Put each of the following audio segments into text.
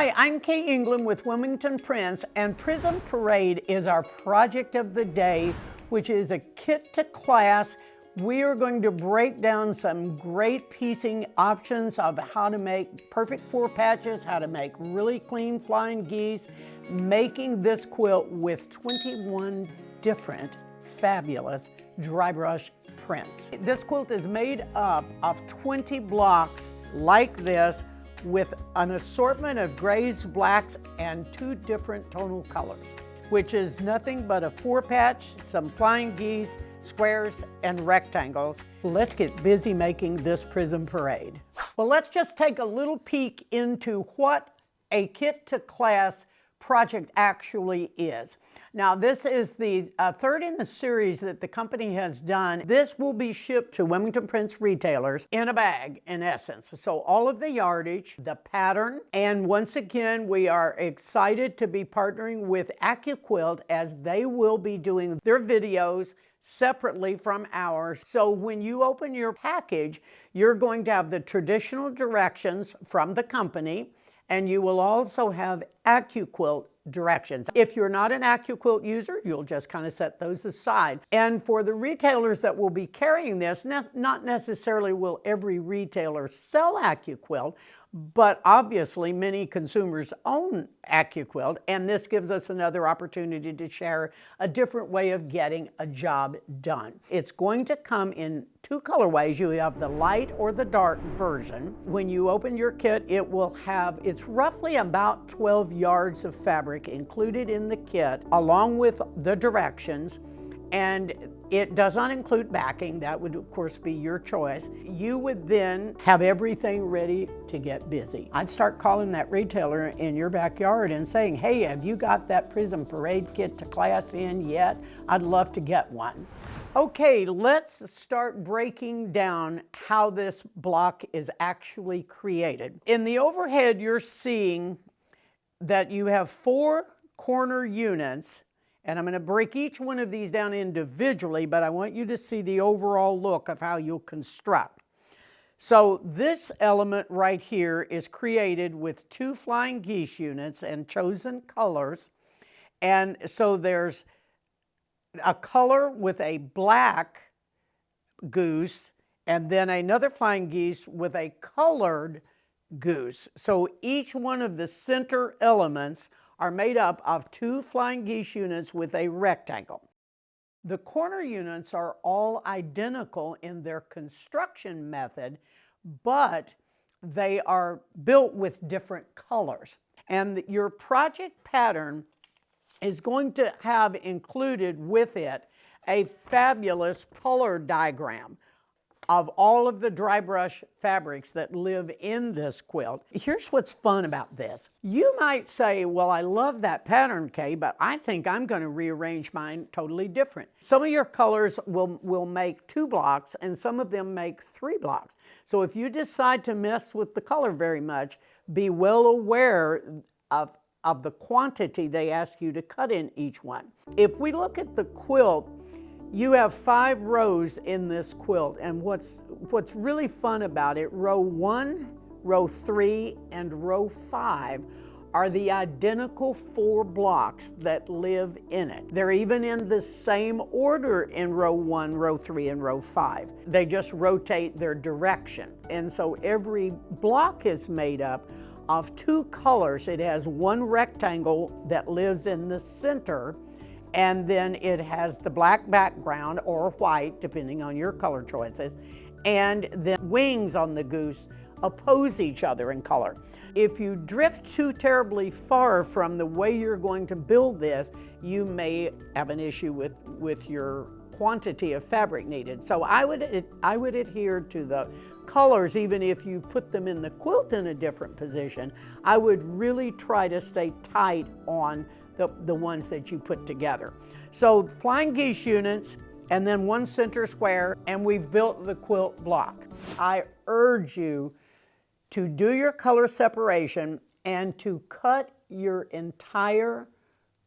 Hi, I'm Kaye England with Wilmington Prints, and Prism Parade is our project of the day, which is a kit to class. We are going to break down some great piecing options of how to make perfect four patches, how to make really clean flying geese, making this quilt with 21 different fabulous dry brush prints. This quilt is made up of 20 blocks like this, with an assortment of grays, blacks, and 2 different tonal colors, which is nothing but a 4-patch, some flying geese, squares, and rectangles. Let's get busy making this Prism Parade. Well, let's just take a little peek into what a kit to class project actually is. Now, this is the third in the series that the company has done. This will be shipped to Wilmington Prints retailers in a bag, in essence. So all of the yardage, the pattern, and once again, we are excited to be partnering with AccuQuilt as they will be doing their videos separately from ours. So when you open your package, you're going to have the traditional directions from the company, and you will also have AccuQuilt directions. If you're not an AccuQuilt user, you'll just kind of set those aside. And for the retailers that will be carrying this, not necessarily will every retailer sell AccuQuilt, but obviously many consumers own AccuQuilt, and this gives us another opportunity to share a different way of getting a job done. It's going to come in 2 colorways. You have the light or the dark version. When you open your kit, it will have, it's roughly about 12 yards of fabric included in the kit, along with the directions, and it does not include backing. That would, of course, be your choice. You would then have everything ready to get busy. I'd start calling that retailer in your backyard and saying, hey, have you got that Prism Parade kit to class in yet? I'd love to get one. Okay, let's start breaking down how this block is actually created. In the overhead, you're seeing that you have 4 corner units, and I'm going to break each one of these down individually, but I want you to see the overall look of how you'll construct. So this element right here is created with 2 flying geese units and chosen colors. And so there's a color with a black goose, and then another flying geese with a colored goose. So each one of the center elements are made up of 2 flying geese units with a rectangle. The corner units are all identical in their construction method, but they are built with different colors. And your project pattern is going to have included with it a fabulous color diagram of all of the dry brush fabrics that live in this quilt. Here's what's fun about this. You might say, well, I love that pattern, Kay, but I think I'm going to rearrange mine totally different. Some of your colors will make 2 blocks, and some of them make 3 blocks. So if you decide to mess with the color very much, be well aware of the quantity they ask you to cut in each one. If we look at the quilt, you have 5 rows in this quilt, and what's really fun about it, row 1, row 3, and row 5 are the identical 4 blocks that live in it. They're even in the same order in row 1, row 3, and row 5. They just rotate their direction. And so every block is made up of 2 colors. It has 1 rectangle that lives in the center, and then it has the black background or white, depending on your color choices, and the wings on the goose oppose each other in color. If you drift too terribly far from the way you're going to build this, you may have an issue with your quantity of fabric needed. So I would adhere to the colors, even if you put them in the quilt in a different position. I would really try to stay tight on the ones that you put together. So flying geese units, and then 1 center square, and we've built the quilt block. I urge you to do your color separation and to cut your entire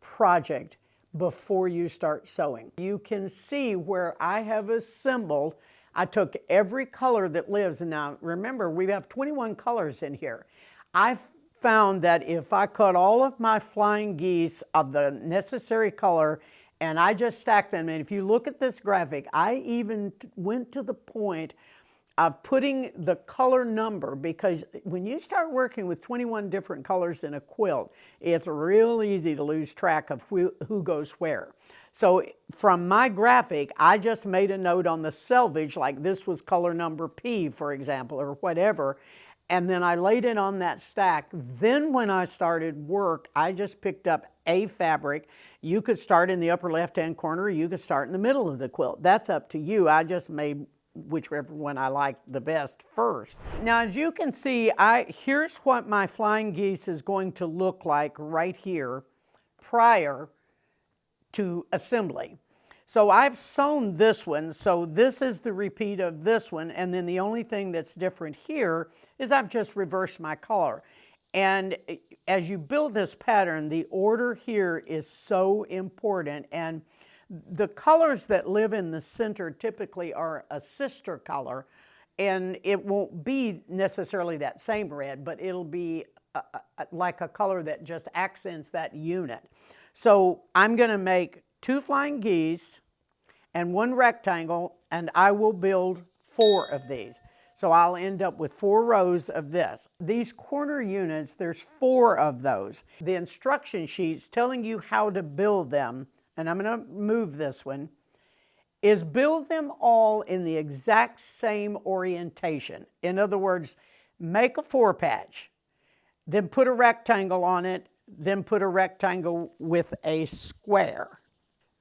project before you start sewing. You can see where I have assembled. I took every color that lives, and now remember, we have 21 colors in here. I've found that if I cut all of my flying geese of the necessary color and I just stacked them, and if you look at this graphic, I even went to the point of putting the color number, because when you start working with 21 different colors in a quilt, it's real easy to lose track of who goes where. So from my graphic, I just made a note on the selvage, like this was color number P, for example, or whatever, and then I laid it on that stack. Then when I started work, I just picked up a fabric. You could start in the upper left-hand corner, or you could start in the middle of the quilt. That's up to you. I just made whichever one I liked the best first. Now, as you can see, here's what my flying geese is going to look like right here prior to assembly. So I've sewn this one, so this is the repeat of this one, and then the only thing that's different here is I've just reversed my color. And as you build this pattern, the order here is so important, and the colors that live in the center typically are a sister color, and it won't be necessarily that same red, but it'll be like a color that just accents that unit. So I'm going to make 2 flying geese and 1 rectangle, and I will build 4 of these. So I'll end up with 4 rows of this. These corner units, there's 4 of those. The instruction sheets telling you how to build them, and I'm going to move this one, is build them all in the exact same orientation. In other words, make a 4-patch, then put a rectangle on it, then put a rectangle with a square.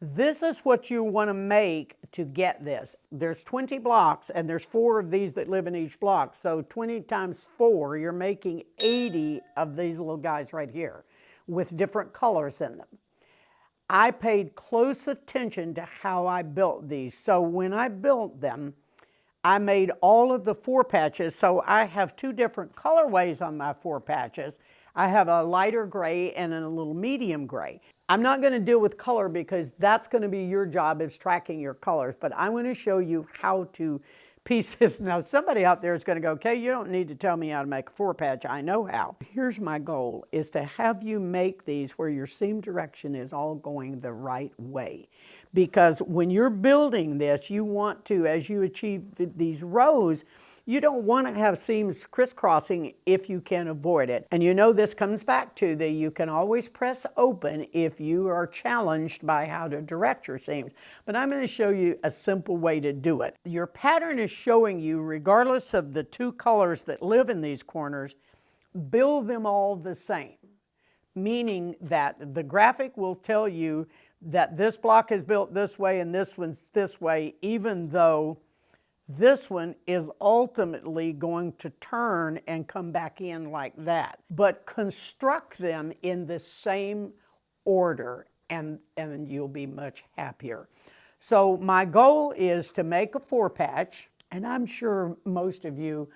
This is what you want to make to get this. There's 20 blocks, and there's 4 of these that live in each block. So 20 times 4, you're making 80 of these little guys right here with different colors in them. I paid close attention to how I built these. So when I built them, I made all of the 4 patches. So I have 2 different colorways on my 4 patches. I have a lighter gray and a little medium gray. I'm not going to deal with color because that's going to be your job, is tracking your colors, but I'm going to show you how to piece this. Now, somebody out there is going to go, okay, you don't need to tell me how to make a 4-patch. I know how. Here's my goal, is to have you make these where your seam direction is all going the right way. Because when you're building this, you want to, as you achieve these rows, you don't want to have seams crisscrossing if you can avoid it. And you know, this comes back to the, you can always press open if you are challenged by how to direct your seams. But I'm going to show you a simple way to do it. Your pattern is showing you, regardless of the 2 colors that live in these corners, build them all the same. Meaning that the graphic will tell you that this block is built this way and this one's this way, even though this one is ultimately going to turn and come back in like that. But construct them in the same order, and you'll be much happier. So my goal is to make a 4-patch, and I'm sure most of you,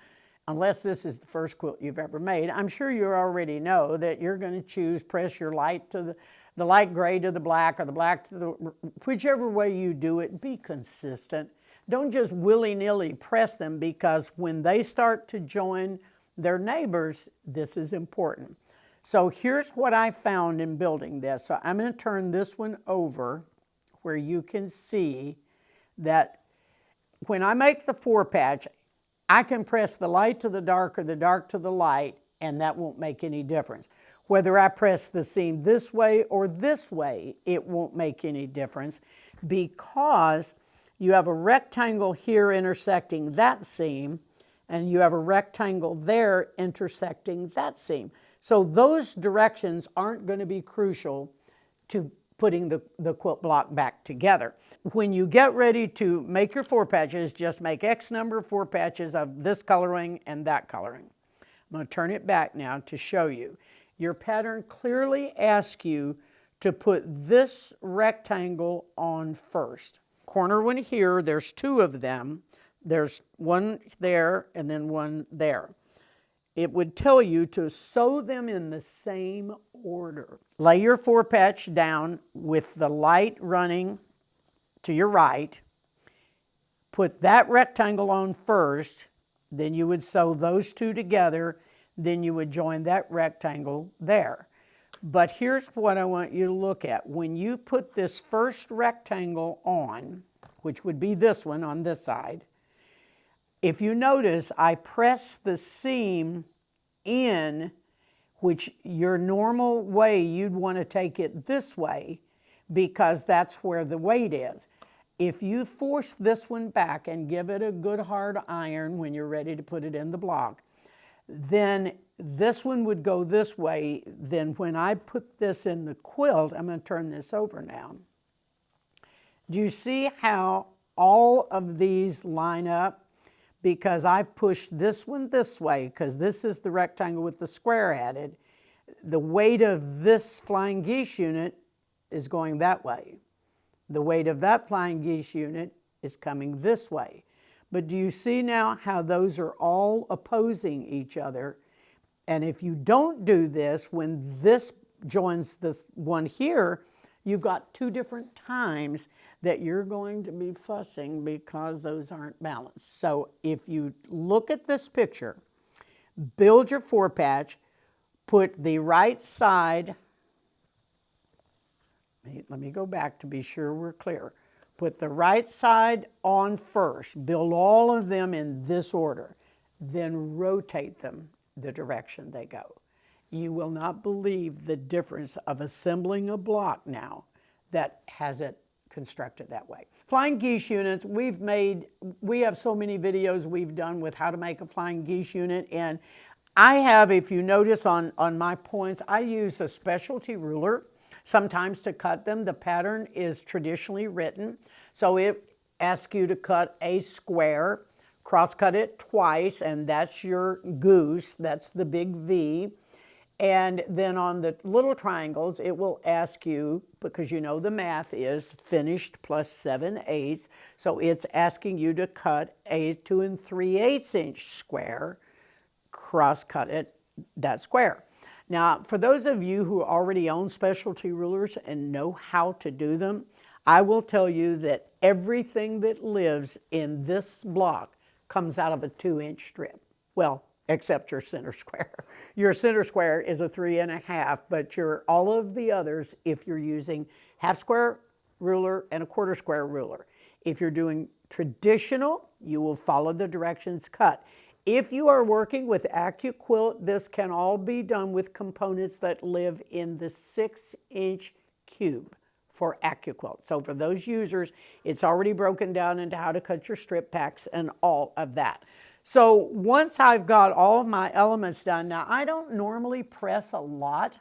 unless this is the first quilt you've ever made, I'm sure you already know that you're going to press your light to the light gray to the black, or the black to the, whichever way you do it, be consistent. Don't just willy-nilly press them, because when they start to join their neighbors, this is important. So here's what I found in building this. So I'm going to turn this one over where you can see that when I make the 4-patch, I can press the light to the dark or the dark to the light, and that won't make any difference. Whether I press the seam this way or this way, it won't make any difference, because you have a rectangle here intersecting that seam, and you have a rectangle there intersecting that seam. So those directions aren't going to be crucial to putting the quilt block back together. When you get ready to make your 4-patches, just make X number of 4-patches of this coloring and that coloring. I'm going to turn it back now to show you. Your pattern clearly asks you to put this rectangle on first. Corner one here, there's 2 of them. There's one there and then one there. It would tell you to sew them in the same order. Lay your 4-patch down with the light running to your right. Put that rectangle on first, then you would sew those 2 together. then you would join that rectangle there. But here's what I want you to look at. When you put this first rectangle on, which would be this one on this side, if you notice, I press the seam in, which your normal way you'd want to take it this way because that's where the weight is. If you force this one back and give it a good hard iron when you're ready to put it in the block, then this one would go this way. Then when I put this in the quilt, I'm going to turn this over now. Do you see how all of these line up? Because I've pushed this one this way, because this is the rectangle with the square added. The weight of this flying geese unit is going that way. The weight of that flying geese unit is coming this way. But do you see now how those are all opposing each other? And if you don't do this, when this joins this one here, you've got two different times that you're going to be fussing because those aren't balanced. So if you look at this picture, build your 4-patch, put the right side, let me go back to be sure we're clear. Put the right side on first, build all of them in this order, then rotate them the direction they go. You will not believe the difference of assembling a block now that has it constructed that way. Flying geese units, we have so many videos we've done with how to make a flying geese unit, and I have, if you notice on my points, I use a specialty ruler sometimes to cut them. The pattern is traditionally written, so it asks you to cut a square, cross-cut it twice, and that's your goose, that's the big V. And then on the little triangles, it will ask you, because you know the math is finished plus 7/8, so it's asking you to cut a 2 3/8 inch square, cross-cut it, that square. Now, for those of you who already own specialty rulers and know how to do them, I will tell you that everything that lives in this block comes out of a 2-inch strip. Well, except your center square. Your center square is a 3.5, but all of the others, if you're using half square ruler and a quarter square ruler. If you're doing traditional, you will follow the directions cut. If you are working with AccuQuilt, this can all be done with components that live in the 6-inch cube for AccuQuilt. So for those users, it's already broken down into how to cut your strip packs and all of that. So once I've got all of my elements done, now I don't normally press a lot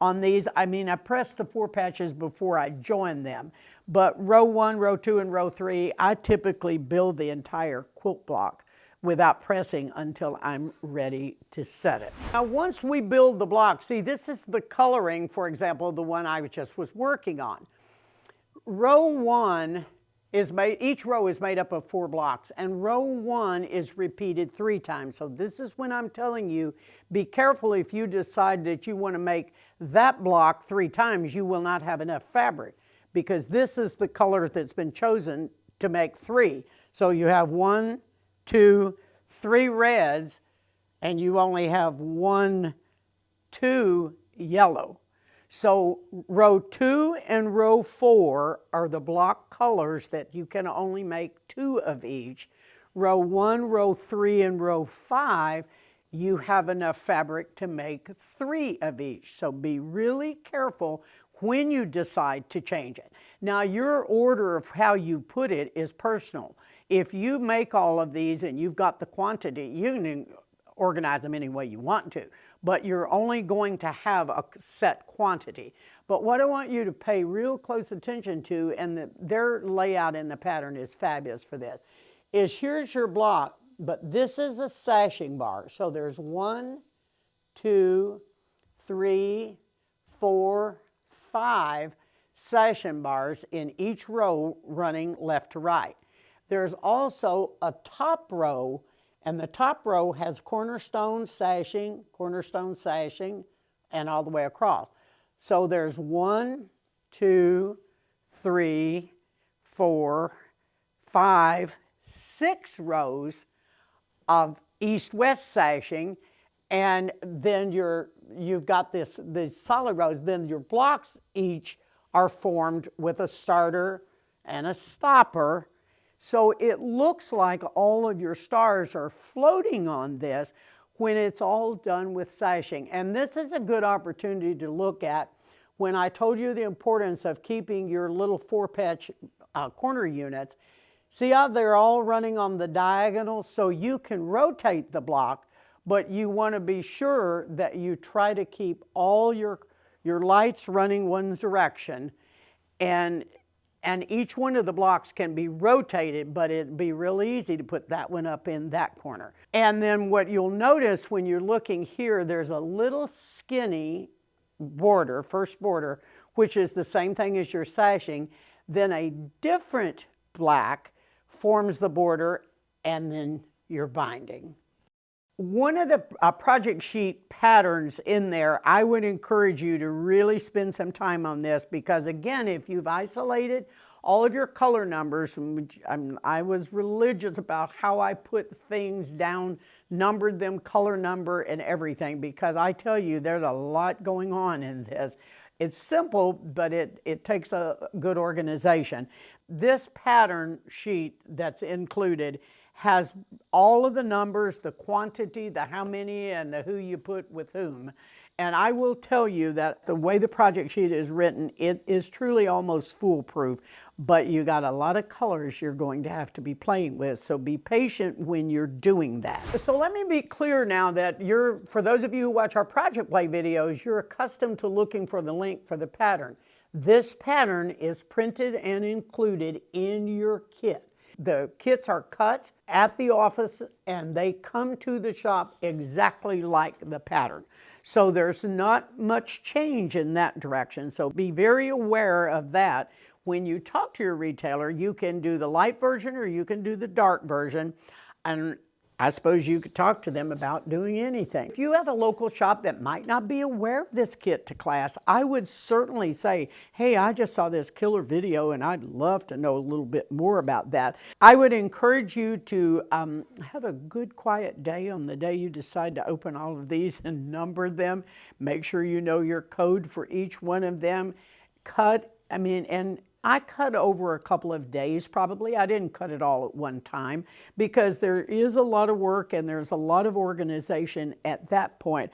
on these. I mean, I press the 4 patches before I join them, but row 1, row 2, and row 3, I typically build the entire quilt block without pressing until I'm ready to set it. Now once we build the block, see this is the coloring, for example, the one I just was working on. Row 1 is each row is made up of 4 blocks, and row 1 is repeated 3 times. So this is when I'm telling you, be careful if you decide that you want to make that block 3 times, you will not have enough fabric, because this is the color that's been chosen to make 3. So you have 1, 2, 3 reds, and you only have 1, 2 yellow. So row 2 and row 4 are the block colors that you can only make 2 of each. Row 1, row 3, and row 5, you have enough fabric to make 3 of each. So be really careful when you decide to change it. Now your order of how you put it is personal. If you make all of these and you've got the quantity, you can organize them any way you want to, but you're only going to have a set quantity. But what I want you to pay real close attention to, and their layout in the pattern is fabulous for this, is here's your block, but this is a sashing bar. So there's 1, 2, 3, 4, 5 sashing bars in each row running left to right. There's also a top row, and the top row has cornerstone sashing, and all the way across. So there's 1, 2, 3, 4, 5, 6 rows of east-west sashing, and then you've got these solid rows. Then your blocks each are formed with a starter and a stopper. So it looks like all of your stars are floating on this when it's all done with sashing. And this is a good opportunity to look at when I told you the importance of keeping your little 4-patch corner units. See how they're all running on the diagonal? So you can rotate the block, but you want to be sure that you try to keep all your lights running one direction, and each one of the blocks can be rotated, but it'd be really easy to put that one up in that corner. And then what you'll notice when you're looking here, there's a little skinny border, first border, which is the same thing as your sashing. Then a different black forms the border, and then your binding. One of the project sheet patterns in there, I would encourage you to really spend some time on this, because again, if you've isolated all of your color numbers, I was religious about how I put things down, numbered them, color number and everything, because I tell you, there's a lot going on in this. It's simple, but it takes a good organization. This pattern sheet that's included has all of the numbers, the quantity, the how many, and the who you put with whom. And I will tell you that the way the project sheet is written, it is truly almost foolproof, but you got a lot of colors you're going to have to be playing with, so be patient when you're doing that. So let me be clear now that for those of you who watch our project play videos, you're accustomed to looking for the link for the pattern. This pattern is printed and included in your kit. The kits are cut at the office and they come to the shop exactly like the pattern. So there's not much change in that direction. So be very aware of that. When you talk to your retailer, you can do the light version or you can do the dark version. And I suppose you could talk to them about doing anything. If you have a local shop that might not be aware of this kit to class, I would certainly say, hey, I just saw this killer video and I'd love to know a little bit more about that. I would encourage you to have a good quiet day on the day you decide to open all of these and number them. Make sure you know your code for each one of them. I cut over a couple of days probably. I didn't cut it all at one time because there is a lot of work and there's a lot of organization at that point.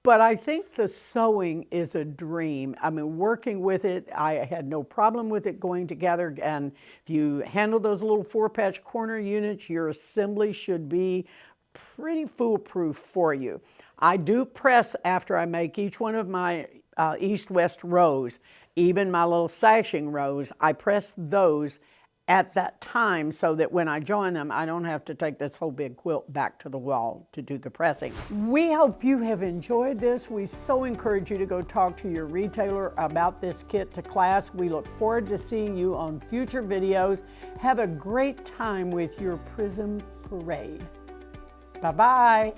But I think the sewing is a dream. I mean, working with it, I had no problem with it going together. And if you handle those little 4-patch corner units, your assembly should be pretty foolproof for you. I do press after I make each one of my east-west rows. Even my little sashing rows, I press those at that time so that when I join them, I don't have to take this whole big quilt back to the wall to do the pressing. We hope you have enjoyed this. We so encourage you to go talk to your retailer about this kit to class. We look forward to seeing you on future videos. Have a great time with your Prism Parade. Bye-bye.